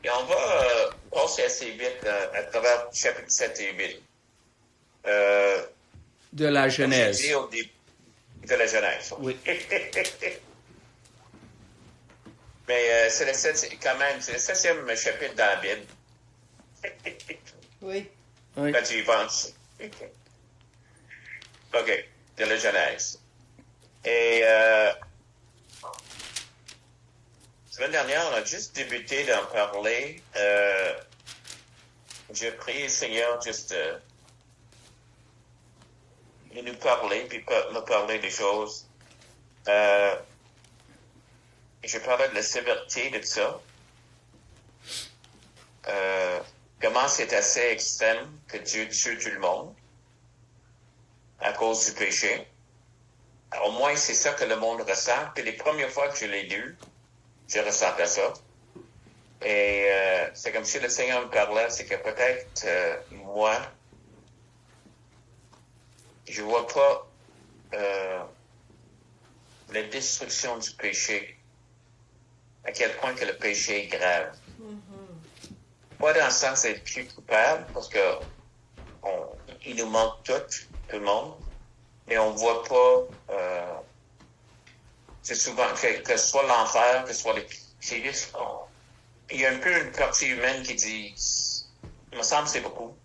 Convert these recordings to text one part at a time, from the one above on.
Et on va passer assez vite à travers chapitre 7 et 8. De la Comme j'ai Genèse. dit au début de la Genèse. Oui. Mais c'est le 7e chapitre dans la Bible. Oui. Oui. Quand tu y penses. OK, de la Genèse. Et semaine dernière, on a juste débuté d'en parler. J'ai prié le Seigneur juste de nous parler, puis nous parler des choses. Je parlais de la sévérité de ça. Comment c'est assez extrême que Dieu tue tout le monde à cause du péché. Au moins, c'est ça que le monde ressent. Puis les premières fois que je l'ai lu, je ressentais ça. Et c'est comme si le Seigneur me parlait, c'est que peut-être moi, je vois pas la destruction du péché, à quel point que le péché est grave. Pas dans le sens d'être plus coupable, parce que il nous manque tout le monde, mais on voit pas, c'est souvent, que ce soit l'enfer, que ce soit c'est juste, il y a un peu une partie humaine qui dit, il me semble que c'est beaucoup.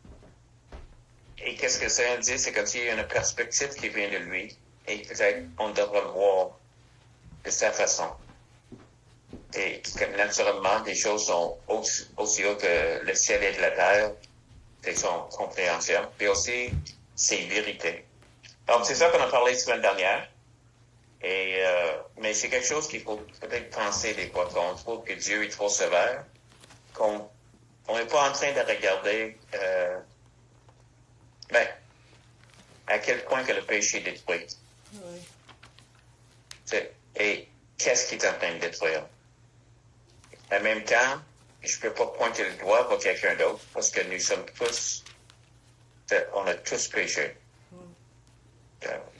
Et qu'est-ce que ça dit? C'est comme s'il y a une perspective qui vient de lui, et peut-être on devrait le voir de sa façon. Et que naturellement, des choses sont aussi hautes que le ciel et de la terre, c'est son compréhension, puis aussi ses vérités. Donc, c'est ça qu'on a parlé la semaine dernière. Et, mais c'est quelque chose qu'il faut peut-être penser des fois, qu'on trouve que Dieu est trop sévère, qu'on n'est pas en train de regarder, à quel point que le péché détruit. Oui. Et qu'est-ce qu'il est en train de détruire? En même temps, je peux pas pointer le doigt pour quelqu'un d'autre, parce que nous sommes tous, on a tous péché.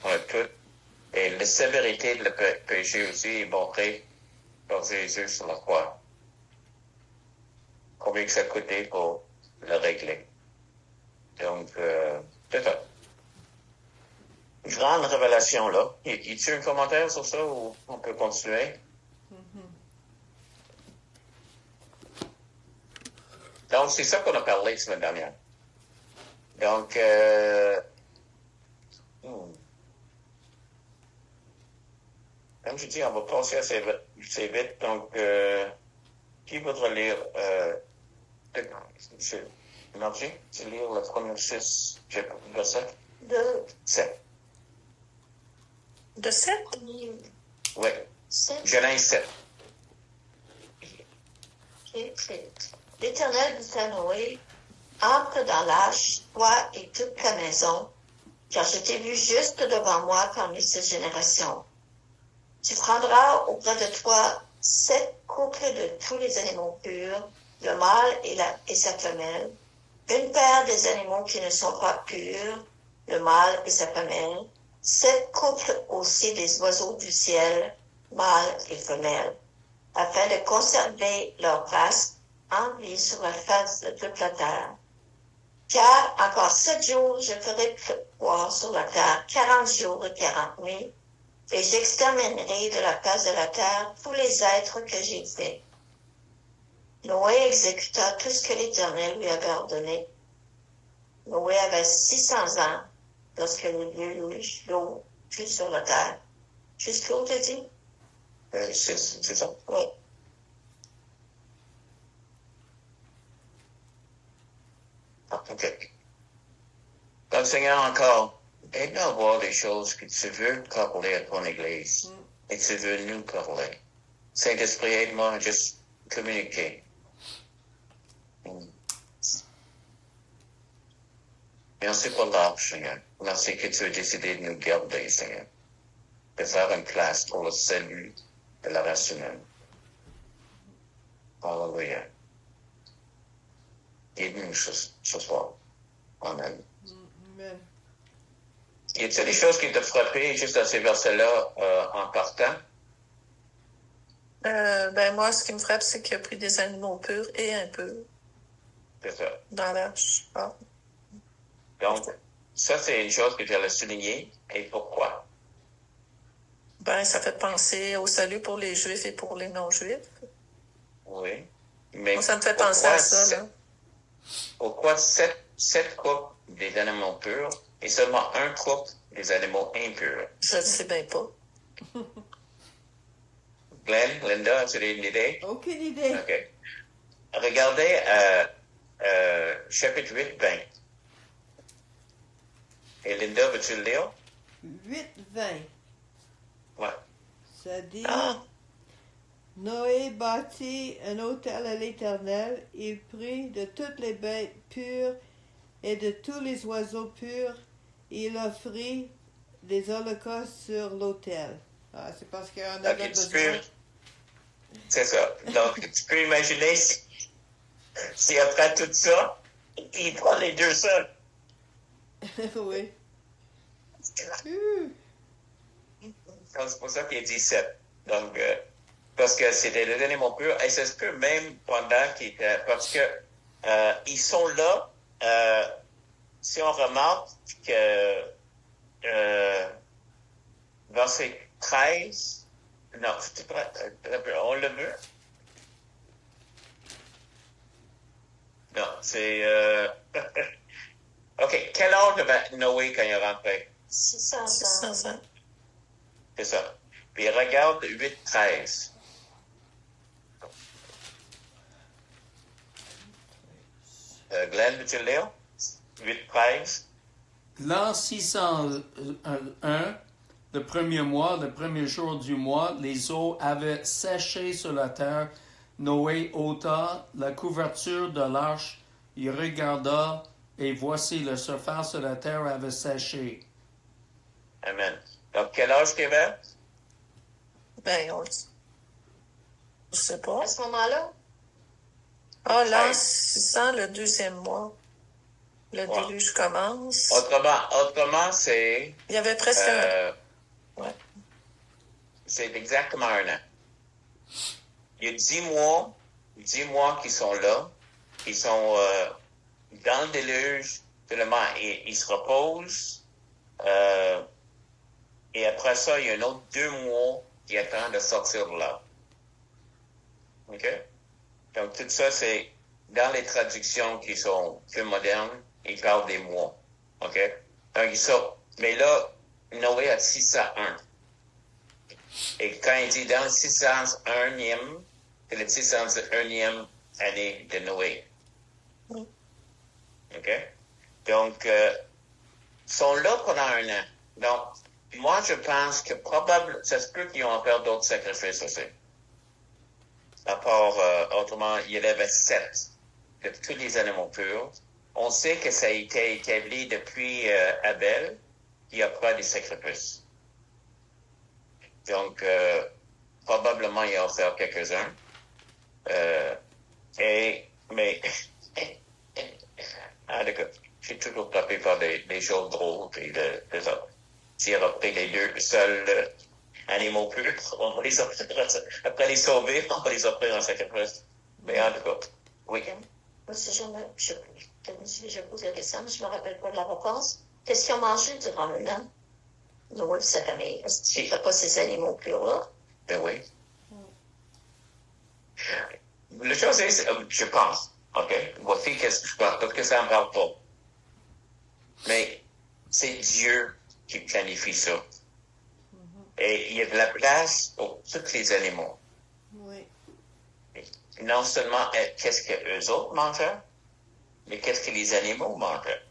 On a tous. Et la sévérité de le péché aussi est montrée par Jésus sur la croix. Combien que ça coûtait pour le régler. Donc, c'est ça. Grande révélation là. Y a-t-il un commentaire sur ça ou on peut continuer? Donc, c'est ça qu'on a parlé la semaine dernière. Donc, comme je dis, on va passer assez vite. Donc, qui voudrait lire Margie, tu lire le premier 6 versets? De 7. 7? Oui. 7. Genèse 7. L'Éternel dit à Noé, entre dans l'arche, toi et toute ta maison, car je t'ai vu juste devant moi parmi ces générations. Tu prendras auprès de toi 7 couples de tous les animaux purs, le mâle et sa femelle, une paire des animaux qui ne sont pas purs, le mâle et sa femelle, 7 couples aussi des oiseaux du ciel, mâles et femelles, afin de conserver leur race en vie sur la face de toute la terre. Car encore 7 jours, je ferai pleuvoir sur la terre 40 jours et 40 nuits, et j'exterminerai de la face de la terre tous les êtres que j'ai faits. Noé exécuta tout ce que l'Éternel lui avait ordonné. Noé avait 600 ans lorsque l'eau fut sur la terre. Jusqu'où t'as dit? 6, c'est ça? Oui. OK. Donc, Seigneur, encore, aide-nous à voir des choses que tu veux parler à ton Église. Et tu veux nous parler. Saint-Esprit, aide-moi à juste communiquer. Merci pour l'arche, Seigneur. Merci que tu as décidé de nous garder, Seigneur. De faire une place pour le salut de la race humaine. Alléluia. Guide-nous ce soir. Amen. Amen. Y a-t-il des choses qui t'ont frappé juste à ces versets-là en partant? Moi, ce qui me frappe, c'est qu'il a pris des animaux purs et impurs. C'est ça. Dans l'arche. Ah. Donc, ça, c'est une chose que j'allais souligner. Et pourquoi? Ça fait penser au salut pour les Juifs et pour les non-Juifs. Oui. Mais ça me fait penser à ça, là. Pourquoi 7 couples des animaux purs et seulement un couple des animaux impurs? Je ne sais bien pas. Glenn, Linda, as-tu une idée? Aucune idée. OK. Regardez chapitre 8, 20. Et Linda, veux-tu le lire? 8, 20. Ouais. Ça dit... Ah. Noé bâtit un autel à l'Éternel. Il prit de toutes les bêtes pures et de tous les oiseaux purs. Il offrit des holocaustes sur l'autel. Ah, c'est parce qu'on avait besoin. C'est ça. Donc, tu peux imaginer si après tout ça, il prend les deux seuls. Oui. Donc, c'est pour ça qu'il dit 7. Donc, parce que c'était des animaux purs. Et ça se peut même pendant qu'il était... Parce que ils sont là. Si on remarque que verset 13... Non, on le veut? Non, c'est... OK, quel âge avait Noé quand il est rentré? 600 ans. C'est ça. Puis regarde 8-13. Glenn, veux-tu le lire? 8-13. L'an 601, le premier mois, le premier jour du mois, les eaux avaient séché sur la terre. Noé ôta la couverture de l'arche, il regarda, et voici, la surface de la terre avait séché. Amen. Donc, quel âge qu'il avait? On ne sait pas. À ce moment-là? Ah, l'an 600, le deuxième mois. Le déluge commence. Autrement, c'est... Il y avait presque Ouais. C'est exactement un an. Il y a 10 mois qui sont là, qui sont dans le déluge, seulement ils se reposent. Et après ça, il y a un autre 2 mois qui attendent de sortir de là. OK? Donc, tout ça, c'est dans les traductions qui sont plus modernes, ils parlent des mois. OK? Donc, ils sortent. Mais là, Noé a 601. Et quand il dit dans le 601e, c'est le 601e année de Noé. OK? Donc, ils sont là pendant un an. Donc, moi, je pense que probablement, ça se peut qu'ils ont encore d'autres sacrifices aussi. À part, autrement, il y en avait 7 de tous les animaux purs. On sait que ça a été établi depuis Abel, qui offrait des sacrifices. Donc, probablement, il y a offert quelques-uns. Mais, d'accord. Je suis toujours frappé par des choses drôles et des autres. S'il a pris les deux seuls animaux purs, on va les offrir, après les sauver, on va les offrir en sacrifice. Mais en tout cas, oui. Moi, si je pose la question, mais je ne me rappelle pas de la réponse. Qu'est-ce qu'ils ont mangé durant le an? Noé et sa famille. Est-ce qu'il ne fait pas ces animaux purs-là? Ben oui. La chose est, je pense, OK? Voici qu'est-ce que je pense, parce que ça ne me parle pas. Mais c'est Dieu qui planifie ça. Et il y a de la place pour tous les animaux. Oui. Et non seulement qu'est-ce que eux autres mangeaient, mais qu'est-ce que les animaux mangeaient.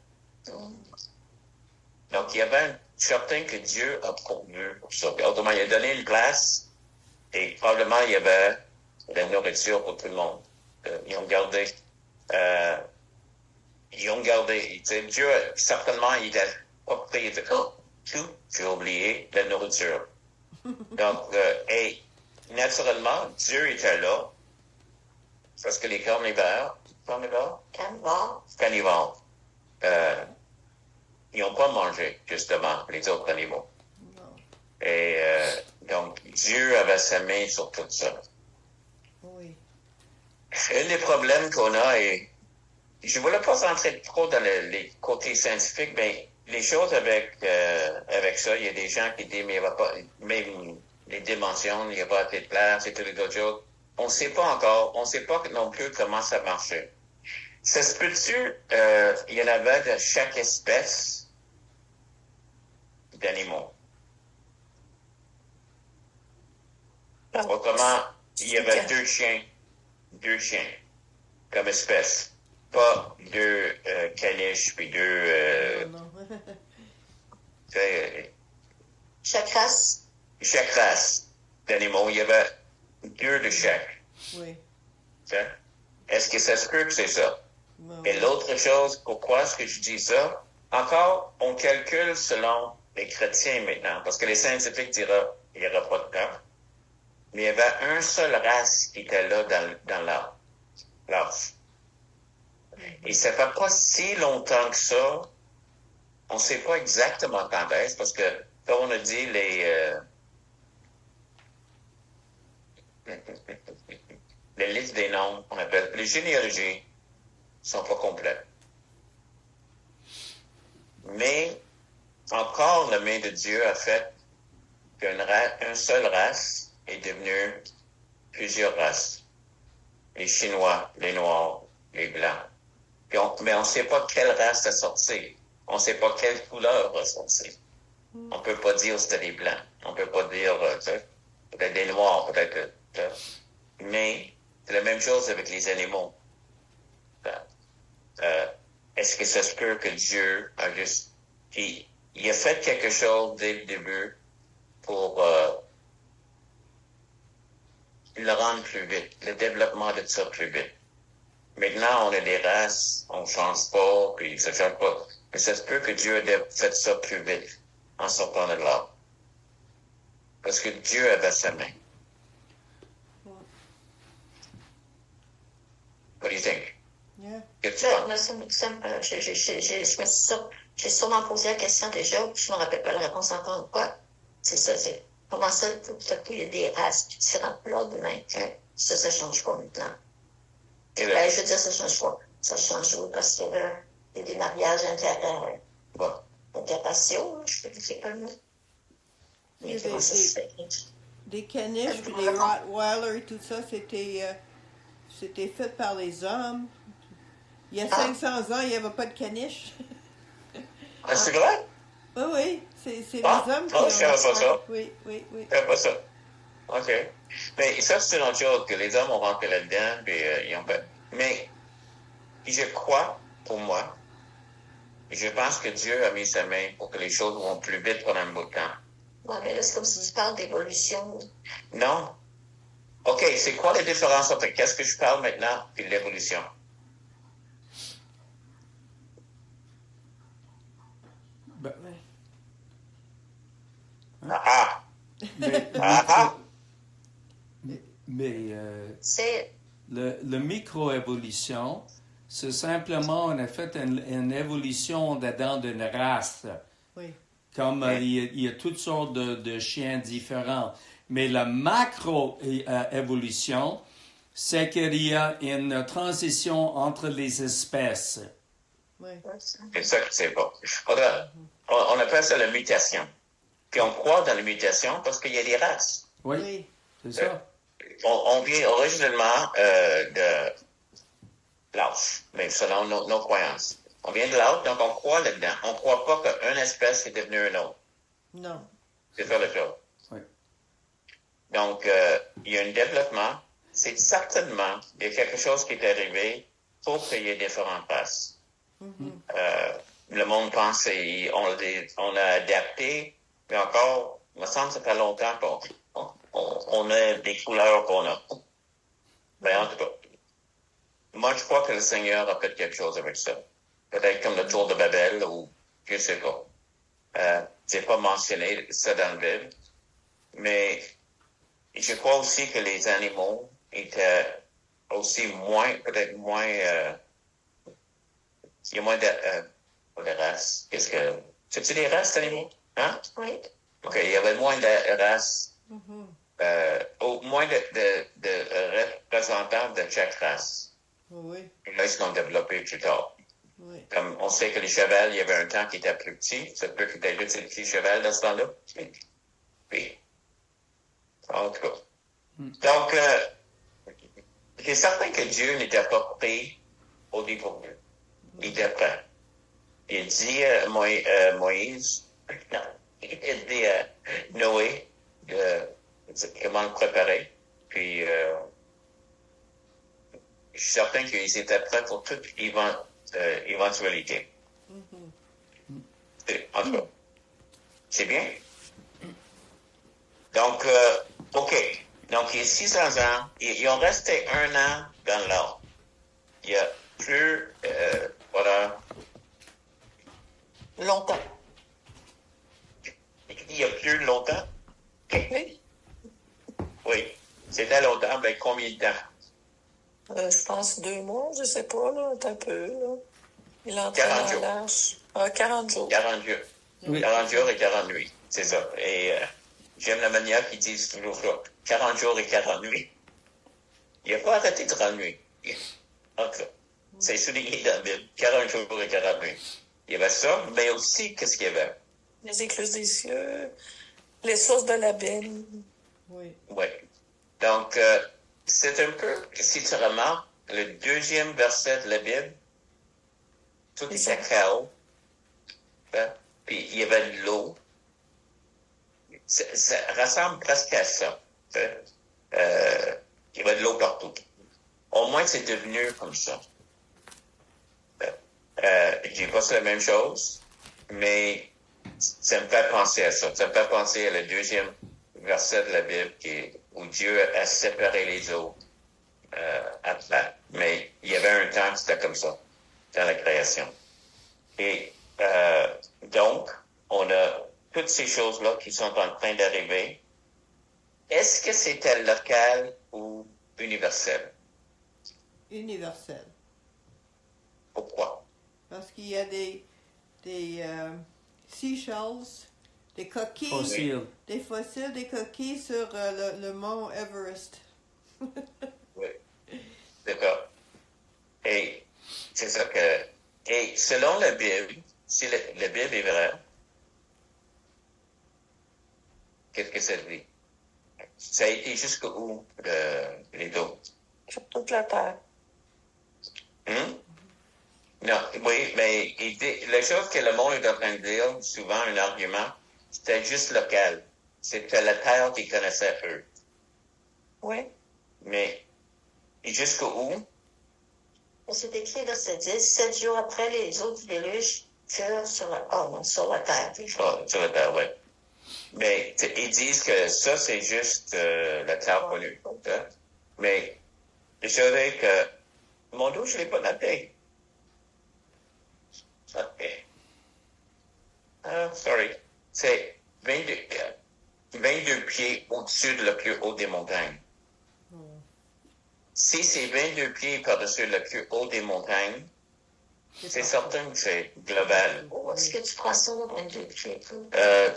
Donc, il y avait un certain que Dieu a pourvu pour ça. Autrement, il a donné une place et probablement il y avait de la nourriture pour tout le monde. Ils ont gardé. Dieu, certainement, il a pas pris, il a fait, tout, j'ai oublié la nourriture. Donc, et naturellement, Dieu était là, parce que les carnivores, ils n'ont pas mangé, justement, les autres animaux. Non. Et donc, Dieu avait sa main sur tout ça. Un des problèmes qu'on a, et je ne voulais pas rentrer trop dans les côtés scientifiques, mais les choses avec ça, il y a des gens qui disent, mais il n'y a pas, même les dimensions, il n'y a pas assez de place et toutes les autres choses. On ne sait pas encore, on ne sait pas non plus comment ça marchait. Ça se peut-tu, il y en avait de chaque espèce d'animaux. Autrement, il y avait deux chiens comme espèce. Pas deux caniches puis deux... Chaque race. Chaque race d'animaux, il y avait deux de chaque. Oui. Est-ce que ça se peut que c'est ça? Bon. Et l'autre chose, pourquoi est-ce que je dis ça? Encore, on calcule selon les chrétiens maintenant, parce que les scientifiques diront, il n'y aura pas de temps. Mais il y avait un seul race qui était là dans l'arche. Et ça fait pas si longtemps que ça. On ne sait pas exactement quand est-ce, parce que, comme on a dit, les listes des noms, on appelle, les généalogies, sont pas complètes. Mais, encore, la main de Dieu a fait qu'une seule race est devenue plusieurs races. Les Chinois, les Noirs, les Blancs. Mais on ne sait pas quelle race a sorti. On ne sait pas quelle couleur a sorti. On ne peut pas dire que c'était des Blancs. On ne peut pas dire, peut-être des Noirs, peut-être. Mais c'est la même chose avec les animaux. Est-ce que ça se peut que Dieu a juste... Il a fait quelque chose dès le début pour le rendre plus vite, le développement de ça plus vite. Maintenant, on a des races, on ne change pas, puis ça ne change pas. Mais ça se peut que Dieu ait fait ça plus vite en sortant de là. Parce que Dieu avait sa main. What do you think? Yeah. J'ai sûrement posé la question déjà, puis je ne me rappelle pas la réponse encore une fois. C'est ça, c'est comment ça, tout à coup, il y a des races différentes là demain. Ça ne change pas maintenant. Je veux dire, ça ne change pas. Ça change parce qu'il y a des mariages interraciaux, je ne sais pas le mot. Mais comment ça se fait? Des caniches, puis des Rottweilers et tout ça, c'était fait par les hommes. Il y a 500 ans, il n'y avait pas de caniches. Ah, c'est vrai? Oui, c'est les hommes qui je ne savais pas ça. Oui. Je ne savais pas ça. OK. Mais ça, c'est une autre chose, que les hommes ont rentré là-dedans, puis ils ont fait. Mais je crois, pour moi, je pense que Dieu a mis sa main pour que les choses vont plus vite pendant un bout de temps. Oui, mais là, c'est comme si tu parles d'évolution. Non. OK, c'est quoi la différence entre qu'est-ce que je parle maintenant et l'évolution? C'est le microévolution, c'est simplement on a fait une évolution dedans d'une race. Oui. Comme il y a toutes sortes de chiens différents. Mais la macro-évolution, c'est qu'il y a une transition entre les espèces. Oui. C'est ça que c'est pas. On appelle ça la mutation. Puis on croit dans la mutation parce qu'il y a des races. Oui, c'est ça. On vient originellement de l'Arche, mais selon nos croyances. On vient de l'Arche, donc on croit là-dedans. On ne croit pas qu'une espèce est devenue une autre. Non. C'est ça le chose. Oui. Donc, il y a un développement. C'est certainement, il y a quelque chose qui est arrivé pour qu'il y ait différentes races. Le monde pense on a adapté, mais encore, il me semble que ça fait longtemps qu'on a des couleurs qu'on a. Ben, en tout cas, moi, je crois que le Seigneur a fait quelque chose avec ça. Peut-être comme le tour de Babel, ou je sais pas. J'ai pas mentionné ça dans le Bible, mais je crois aussi que les animaux étaient aussi peut-être moins, il y a moins de races. C'est-tu des races d'animaux? Hein? Oui. OK, il y avait moins de races au moins de représentants de chaque race. Oui. Et là, ils sont développés plus tard. Oui. Comme on sait que les chevals, il y avait un temps qui était plus petit. Ça peut être juste des petits chevals dans ce temps-là. Puis, en tout cas. Donc, c'est certain que Dieu n'était pas pris au dépourvu. Il était prêt. Il dit à Moïse, non, il dit à Noé comment le préparer. Puis, je suis certain qu'ils étaient prêts pour toute éventualité. En tout cas, c'est bien. Donc, OK. Donc, il y a 600 ans. Ils ont resté 1 an dans l'or. Il y a plus, voilà. Longtemps. Il y a plus longtemps? Oui. Oui. C'était longtemps, mais combien de temps? Je pense 2 mois, je sais pas, là, un peu, là. Il est entré 40 dans jours. l'âge. 40 jours. 40 jours. Oui. 40 jours et 40 nuits. C'est ça. Et j'aime la manière qu'ils disent toujours ça. 40 jours et 40 nuits. Il n'a pas arrêté de 30 nuits. En tout cas, c'est souligné dans la Bible. 40 jours et 40 nuits. Il y avait ça, mais aussi, qu'est-ce qu'il y avait? Les écluses des cieux, les sources de l'abîme. Oui. Oui. Donc, c'est un peu, si tu remarques, le 2e verset de la Bible, tout était chaos. Hein? Puis il y avait de l'eau. Ça ressemble presque à ça. Il y avait de l'eau partout. Au moins, c'est devenu comme ça. Je dis pas c'est la même chose, mais ça me fait penser à ça. Ça me fait penser à le 2e verset de la Bible où Dieu a séparé les eaux après. Mais il y avait un temps que c'était comme ça, dans la création. Et donc, on a toutes ces choses-là qui sont en train d'arriver. Est-ce que c'était local ou universel? Universel. Pourquoi? Parce qu'il y a des seashells, des coquilles, Fossiles. des fossiles, des coquilles sur le mont Everest. Oui. D'accord. Et c'est ça que... Et selon la Bible, si la Bible est vraie, qu'est-ce que ça dit? Ça a été jusqu'où, les eaux? Sur toute la terre. Non, oui, mais la chose que le monde est en train de dire, souvent un argument, c'était juste local. C'était la terre qu'ils connaissaient eux. Oui. Mais jusqu'où? C'est écrit dans ce 10, 7 jours après, les eaux du déluge furent sur la terre. Sur la terre, oui. Mais ils disent que ça, c'est juste la terre connue. Hein? Mais je savais que mon dos, je ne l'ai pas noté. OK. Sorry. C'est 22 pieds au-dessus de le plus haut des montagnes. Si c'est 22 pieds par-dessus le plus haut des montagnes, c'est certain que c'est global. Où est-ce que tu prends ça, 22 pieds?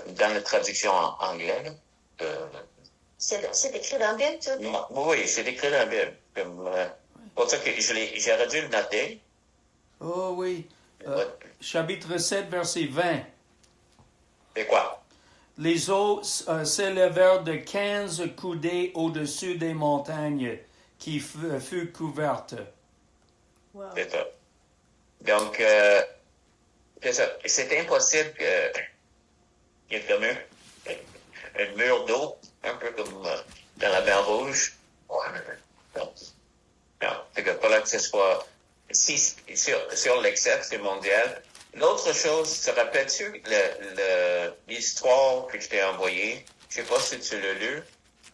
Dans la traduction anglaise. C'est écrit dans la Bible, tu dis? Oui, c'est écrit dans la Bible. Pour ça que j'aurais dû le noter. Oh oui. Chapitre 7, verset 20. C'est quoi? Les eaux s'élevèrent de 15 coudées au-dessus des montagnes qui furent couvertes. Wow. C'est ça. Donc, c'est ça. C'est impossible qu'il y ait comme un mur d'eau, un peu comme dans la mer Rouge. Non, c'est que pas là que ce soit... sur l'exception mondial. L'autre chose, te rappelles-tu l'histoire que je t'ai envoyée? Je sais pas si tu l'as lu,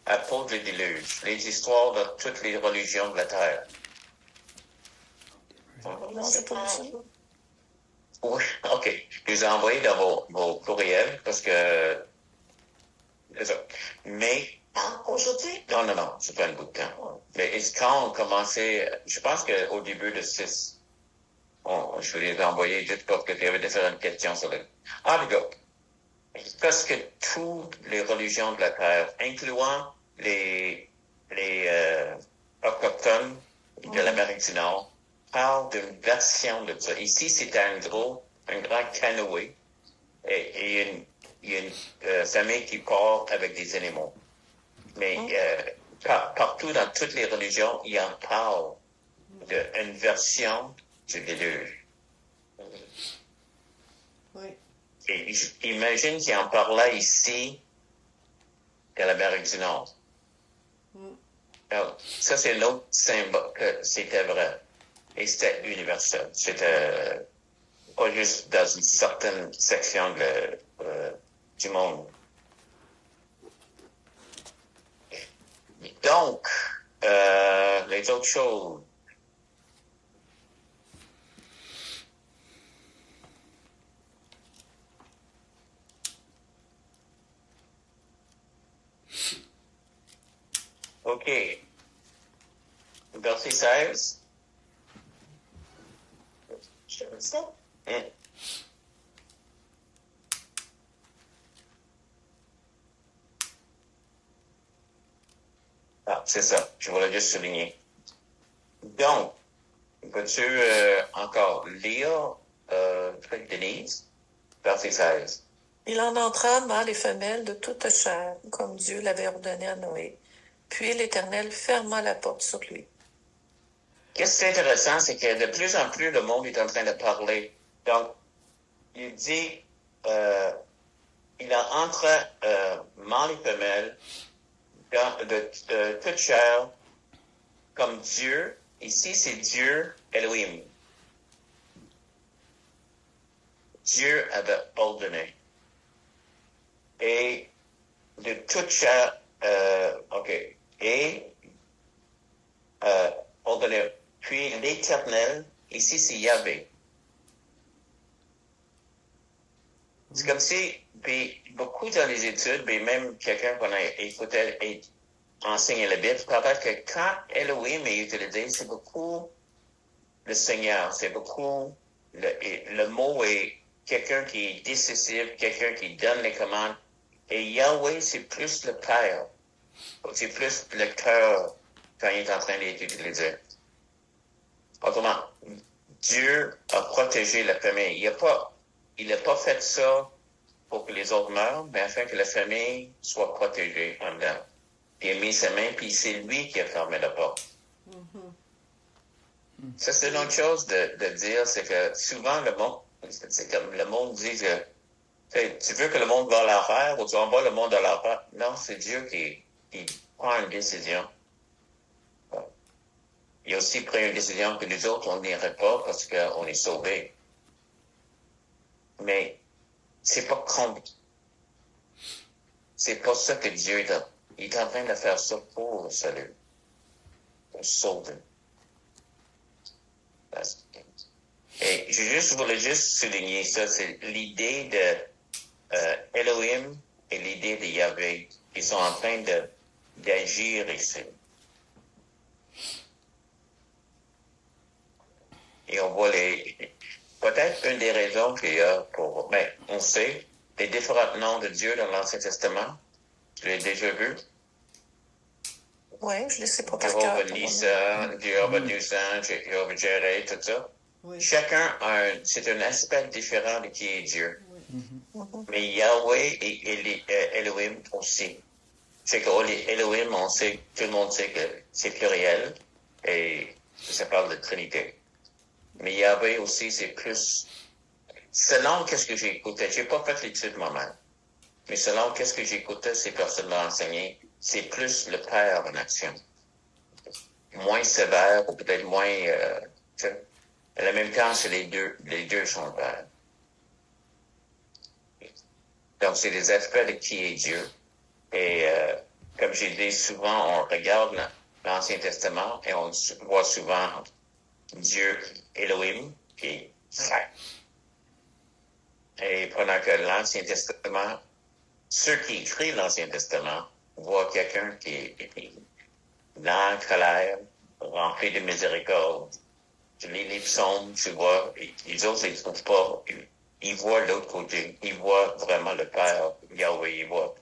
à propos du déluge. Les histoires de toutes les religions de la Terre. Non, c'est pas ça. Oui, OK. Je les ai envoyés dans vos courriels parce que... C'est ça. Mais... Aujourd'hui? Non, c'est pas un bout de temps. Mais quand on commençait, je pense qu'au début de 6, je vous les ai envoyés juste parce qu'il y avait différentes questions sur le... Ah, les gars, parce que toutes les religions de la Terre, incluant les autochtones de l'Amérique du Nord parlent d'une version de ça. Ici, c'est un grand canoë et il y a une famille qui part avec des animaux. Mais partout dans toutes les religions, il en parle d'une version du déluge. Oui. Et j'imagine qu'il en parlait ici de l'Amérique du Nord. Alors, ça, c'est l'autre symbole que c'était vrai. Et c'était universel. C'était pas juste dans une certaine section du monde. Donc, les autres choses. OK. Verset 16. Je le sais. Ah, c'est ça. Je voulais juste souligner. Donc, peux-tu encore lire, Denise, verset 16? Il en entra mâle et femelle de toute chair, comme Dieu l'avait ordonné à Noé. Puis l'Éternel ferma la porte sur lui. Qu'est-ce qui est intéressant, c'est que de plus en plus, le monde est en train de parler. Donc, il dit, il en entra mâle et femelle de toute chair, comme Dieu. Ici, c'est Dieu Elohim. Dieu avait ordonné. Et de toute chair, OK. Et ordonné. Puis l'Éternel, ici c'est Yahvé. C'est comme si, puis beaucoup dans les études, puis même quelqu'un qu'on a écouté enseigner la Bible, paraît que quand Elohim est utilisé, c'est beaucoup le Seigneur, c'est beaucoup, le mot est quelqu'un qui est décisif, quelqu'un qui donne les commandes. Et Yahweh, c'est plus le Père. C'est plus le cœur quand il est en train d'être utilisé. Autrement, Dieu a protégé la famille. Il n'a pas fait ça pour que les autres meurent, mais afin que la famille soit protégée en dedans. Puis il a mis sa main, puis c'est lui qui a fermé la porte. Ça, c'est une autre chose de dire, c'est que souvent c'est comme le monde dit que tu veux que le monde va à l'enfer ou tu envoies le monde à l'enfer. Non, c'est Dieu qui prend une décision. Il a aussi pris une décision que nous autres, on n'irait pas parce qu'on est sauvés. Mais c'est pas contre. C'est pas ça que Dieu est en train de faire ça pour le salut. Pour sauver. Et je voulais juste souligner ça, c'est l'idée de Elohim et l'idée de Yahvé. Ils sont en train d'agir ici. Et on voit peut-être une des raisons qu'il y a on sait, les différents noms de Dieu dans l'Ancien Testament. Tu l'as déjà vu? Oui, je ne sais pas par cœur. Jéhovah Nissan, Jéhovah Nissan, Jéhovah Jireh, tout ça. Oui. Chacun c'est un aspect différent de qui est Dieu. Oui. Mais Yahweh et Elohim aussi. C'est que Elohim, tout le monde sait que c'est pluriel et ça parle de Trinité. Mais Yahweh aussi, c'est plus, selon qu'est-ce que j'ai écouté, j'ai pas fait l'étude moi-même, mais selon qu'est-ce que j'ai écouté, ces personnes m'ont enseigné, c'est plus le Père en action. Moins sévère, ou peut-être moins, en même temps, c'est les deux sont le Père. Donc, c'est des aspects de qui est Dieu. Et, comme j'ai dit souvent, on regarde l'Ancien Testament et on voit souvent Dieu Elohim, qui est saint. Et pendant que l'Ancien Testament, ceux qui écrivent l'Ancien Testament voient quelqu'un qui est dans la colère, rempli de miséricorde. Tu lis les psaumes, tu vois, les autres ne les trouvent pas. Ils voient l'autre côté. Ils voient vraiment le Père, Yahweh, ils voient.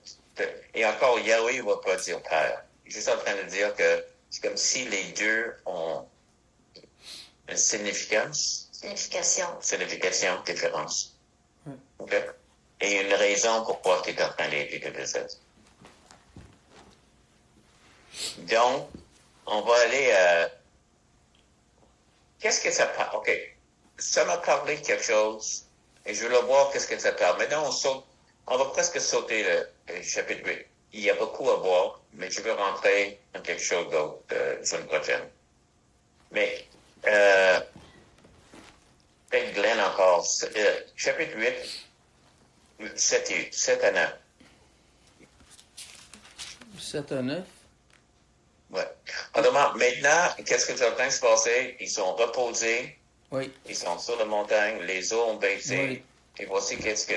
Et encore, Yahweh ne va pas dire Père. juste en train de dire que c'est comme si les deux ont une signification, différence. Okay? Et une raison pourquoi tu es en train d'étudier quelque chose. Donc, on va aller à... Qu'est-ce que ça parle? OK. Ça m'a parlé de quelque chose, et je veux voir qu'est-ce que ça parle. Maintenant, on va presque sauter le chapitre 8. Il y a beaucoup à voir, mais je veux rentrer dans quelque chose d'autre la semaine prochaine. Mais, peut-être Glenn encore. Chapitre 8, 7 à 9. 7 à 9? Ouais. Alors, maintenant, qu'est-ce qui est en train de se passer? Ils sont reposés. Oui. Ils sont sur la montagne. Les eaux ont baissé. Oui. Et voici qu'est-ce que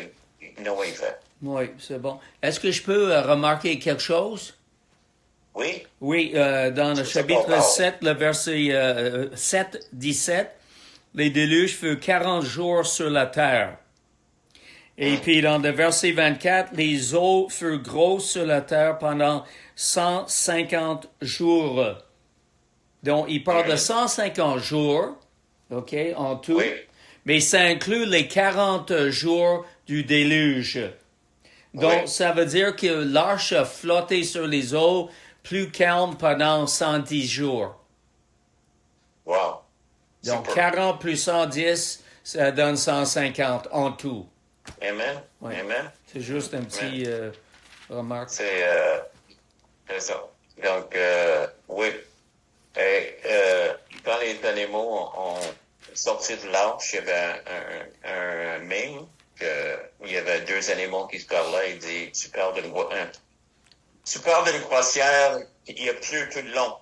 Noé fait. Oui, c'est bon. Est-ce que je peux remarquer quelque chose? Oui? Oui, dans le chapitre 7, le verset 7, 17, les déluges furent 40 jours sur la terre. Et puis dans le verset 24, les eaux furent grosses sur la terre pendant 150 jours. Donc, il parle de 150 jours, OK, en tout. Oui. Mais ça inclut les 40 jours du déluge. Donc, ça veut dire que l'arche a flotté sur les eaux plus calme pendant 110 jours. Wow. Donc, Super. 40 plus 110, ça donne 150 en tout. Amen. Oui. Amen. C'est juste un petit remarque. C'est ça. Donc, oui. Et quand les animaux ont sorti de l'arche, il y avait un meme où il y avait deux animaux qui se parlaient. Il dit, tu parles d'une croisière, il y a plus tout le long.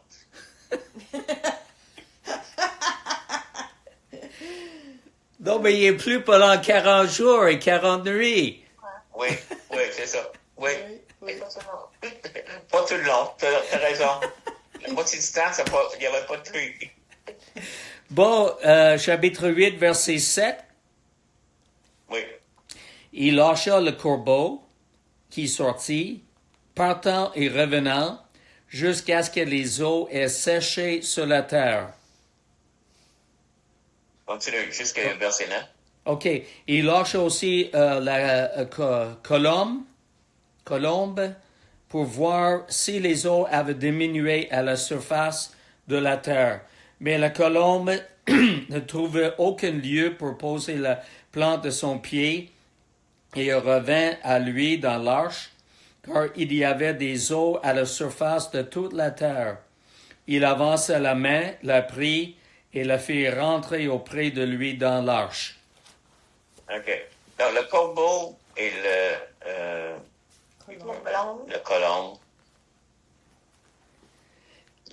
Non, mais il est plus pendant 40 jours et 40 nuits. Oui, c'est ça. Oui. Oui. Pas tout le long, t'as raison. La moitié du temps, il n'y avait pas de pluie. Bon, chapitre 8, verset 7. Oui. Il lâcha le corbeau qui sortit, partant et revenant, jusqu'à ce que les eaux aient séché sur la terre. Continue jusqu'au verset 9. OK. Il lâcha aussi la colombe pour voir si les eaux avaient diminué à la surface de la terre. Mais la colombe ne trouvait aucun lieu pour poser la plante de son pied et revint à lui dans l'arche, car il y avait des eaux à la surface de toute la terre. Il avança la main, la prit et la fit rentrer auprès de lui dans l'arche. OK. Donc, le corbeau et le colombe.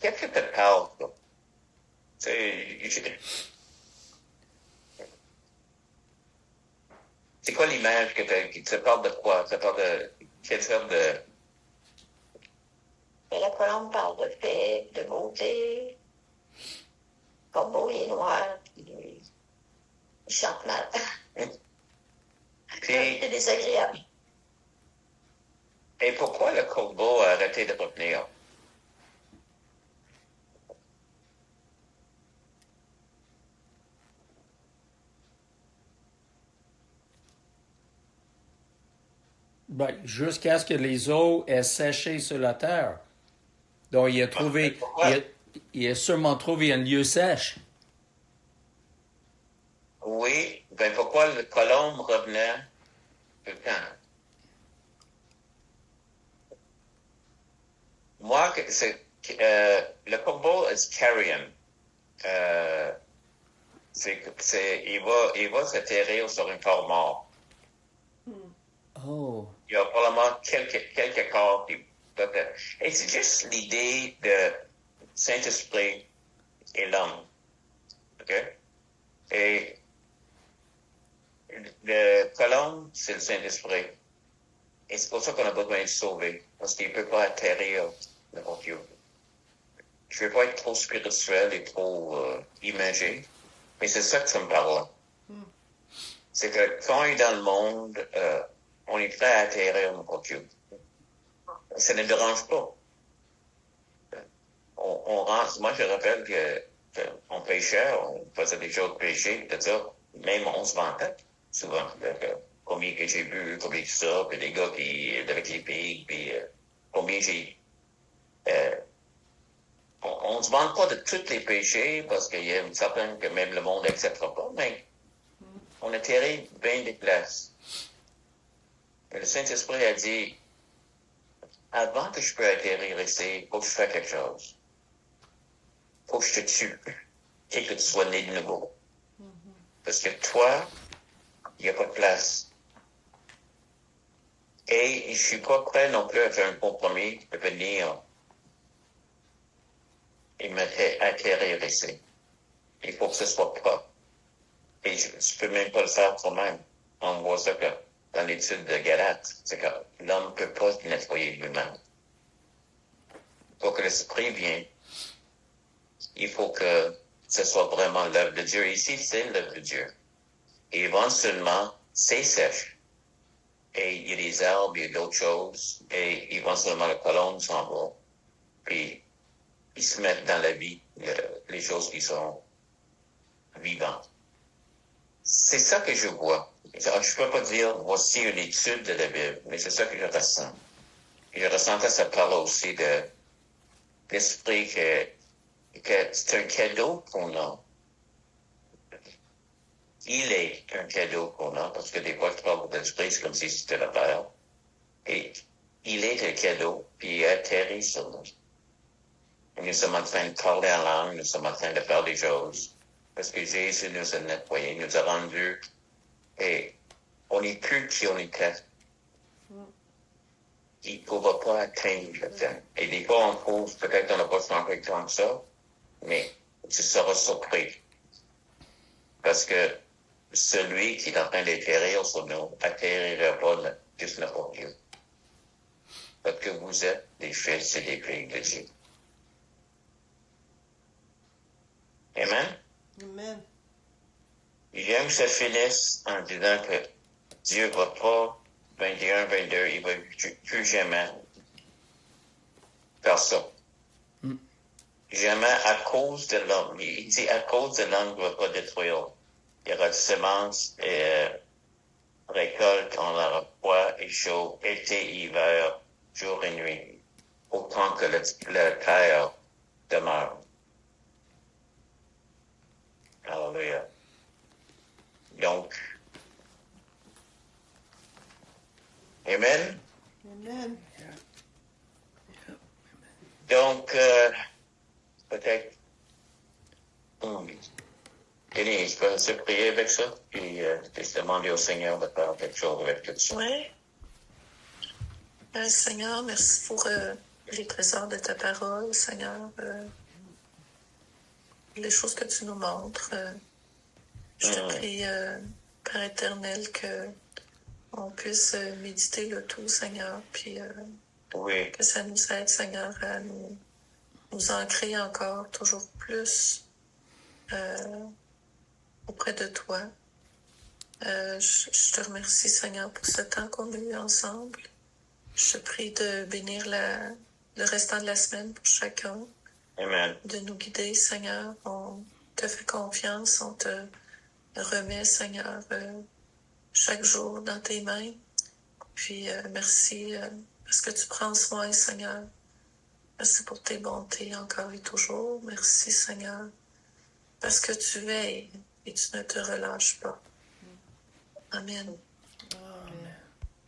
Qu'est-ce que tu parles, là? C'est quoi l'image qui te parle de quoi? Ça parle de quelle sorte de... Et la colombe parle de paix, de beauté. Le corbeau, il est noir, il chante mal. Puis, C'est désagréable. et pourquoi le corbeau a arrêté de revenir? Ben, jusqu'à ce que les eaux aient séché sur la terre. Donc, il a sûrement trouvé un lieu sèche. Oui, ben pourquoi le colombe revenait tout le temps? Moi, le corbeau est carrion. Il va s'atterrir sur un corps mort. Oh. Il y a probablement quelques corps qui peuvent être... Et c'est juste l'idée de Saint-Esprit et l'homme. OK? Et le colombe, c'est le Saint-Esprit. Et c'est pour ça qu'on a besoin de sauver. Parce qu'il ne peut pas atterrir devant Dieu. Je ne veux pas être trop spirituel et trop imagé. Mais c'est ça que ça me parle. C'est que quand on est dans le monde, on est prêt à atterrir devant Dieu. Ça ne dérange pas. moi, je rappelle qu'on péchait, on faisait des choses de péché, tout ça. Même on se vantait, souvent. Combien que j'ai bu, combien que ça, puis des gars qui, avec les filles, puis combien j'ai... on ne se vante pas de tous les péchés, parce qu'il y a une certaine que même le monde n'acceptera pas, mais on a atterri bien des places. Et le Saint-Esprit a dit, avant que je puisse atterrir ici, il faut que je fasse quelque chose. Il faut que je te tue et que tu sois né de nouveau. Parce que toi, il n'y a pas de place. Et je ne suis pas prêt non plus à faire un compromis de venir et m'atterrir ici. Il faut que ce soit propre. Et je ne peux même pas le faire toi-même. On voit ça que dans l'étude de Galate, c'est que l'homme ne peut pas se nettoyer lui-même. Il faut que l'Esprit vienne. Il faut que ce soit vraiment l'œuvre de Dieu. Ici, c'est l'œuvre de Dieu. Et éventuellement, c'est sèche. Et il y a des arbres, il y a d'autres choses. Et éventuellement, la colonne s'en va. Puis, ils se mettent dans la vie, les choses qui sont vivantes. C'est ça que je vois. Je ne peux pas dire, voici une étude de la Bible, mais c'est ça que je ressens. Et je ressens que ça parle aussi de l'esprit que c'est un cadeau qu'on a. Il est un cadeau qu'on a, parce que des fois, je parle de l'esprit, c'est comme si c'était la terre. Et il est un cadeau, puis il atterrit sur nous. Nous sommes en train de parler en langue, nous sommes en train de faire des choses. Parce que Jésus nous a nettoyés, nous a rendus, et on n'est plus qui on était. Il ne pourra pas atteindre le temps. Et des fois, on trouve, peut-être qu'on n'a pas changé tant que ça, mais tu seras surpris. Parce que celui qui est en train d'atterrir sur nous, atterrira pas juste n'importe où. Parce que vous êtes des fils et des filles de Dieu. Amen? Amen. J'aime que ça finisse en disant que Dieu ne va pas, 21, 22, il ne va plus jamais faire ça. Jamais à cause de l'homme. Il dit à cause de l'homme, il ne va pas détruire. Il y aura de semences et récolte, on aura froid et chaud, été, hiver, jour et nuit, autant que la terre demeure. Alléluia. Donc, Amen. Amen. Donc, peut-être, Denis, je peux se prier avec ça, puis je demander au Seigneur de faire quelque chose avec tout ça. Oui. Seigneur, merci pour les trésors de ta parole, Seigneur. Les choses que tu nous montres. Je te prie, Père éternel, que on puisse méditer le tout, Seigneur, puis Oui. que ça nous aide, Seigneur, à nous ancrer encore toujours plus auprès de toi. Je te remercie, Seigneur, pour ce temps qu'on a eu ensemble. Je te prie de bénir le restant de la semaine pour chacun. Amen. De nous guider, Seigneur. On te fait confiance, on te remet, Seigneur, chaque jour dans tes mains. Puis merci parce que tu prends soin, Seigneur. Merci pour tes bontés encore et toujours. Merci, Seigneur, parce que tu veilles et tu ne te relâches pas. Amen. Amen.